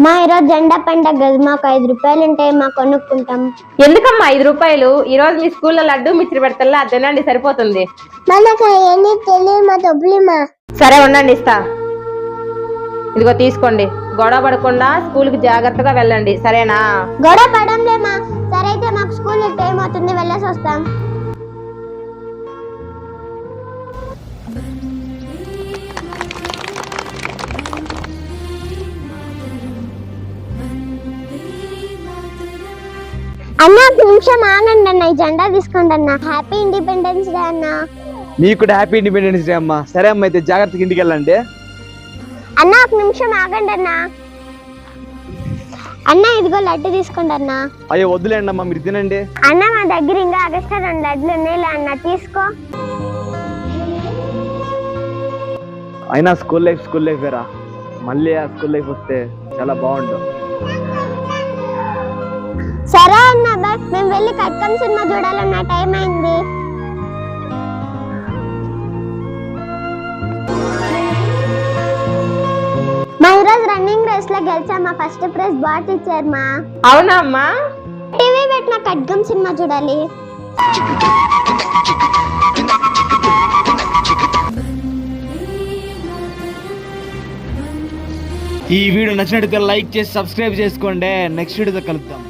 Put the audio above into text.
మా ఈరోజు జెండా పండగ కదా, మాకు 5 రూపాయలు ఉంటాయి, మా కొనుక్కుంటాం. ఎందుకమ్మా 5 రూపాయలు? ఈ రోజు మీ స్కూల్లో లడ్డు మిర్చి పెడతల్లా, తినండి సరిపోతుంది. మనకు అవన్నీ తెలియదు, మా డబ్బులు. సరే ఉండండి, ఇస్తా. ఇదిగో తీసుకోండి. గొడవ పడకుండా స్కూల్కి జాగ్రత్తగా వెళ్ళండి, సరేనా? గొడవ పడంలేమా. సరే అయితే మాకు స్కూల్ టైం అవుతుంది, వెళ్ళేసి వస్తాం. అన్న ఒక నిమిషం ఆగండి అన్న, ఈ జెండా తీసుకోండి అన్న. హ్యాపీ ఇండిపెండెన్స్ డే అన్న. మీకు కూడా హ్యాపీ ఇండిపెండెన్స్ డే అమ్మా. సరే అమ్మ, అయితే జాగ్రత్తగా ఇంటికి వెళ్ళండి. అన్న ఒక నిమిషం ఆగండి అన్న. అన్న ఇదిగో లడ్డు తీసుకోండి అన్న. అయ్యో వద్దులేండి అమ్మా, మీరు తినండి. అన్న మా దగ్గర ఇంకా ఎక్స్ట్రా 2 లడ్లు ఉన్నాయి అన్న, తీసుకో. అయినా స్కూల్ లైఫ్ వేరా. మళ్ళీ ఆ స్కూల్ లైఫ్ వస్తే చాలా బాగుంటుంది. సరే అన్న, బాయ్. మేము వెళ్ళి కట్కం సినిమా చూడాలన్న, టైం అయింది. మా ఈరోజు రన్నింగ్ రేస్ లో గెలిచామా, ఫస్ట్ ప్రైజ్ బాట్ ఇచ్చారు మా. అవునా అమ్మా? టీవీ పెట్టిన కట్కం సినిమా చూడాలి. ఈ వీడియో నచ్చినట్లయితే లైక్ చేసి సబ్స్క్రైబ్ చేసుకోండి. నెక్స్ట్ వీడియోతో కలుద్దాం.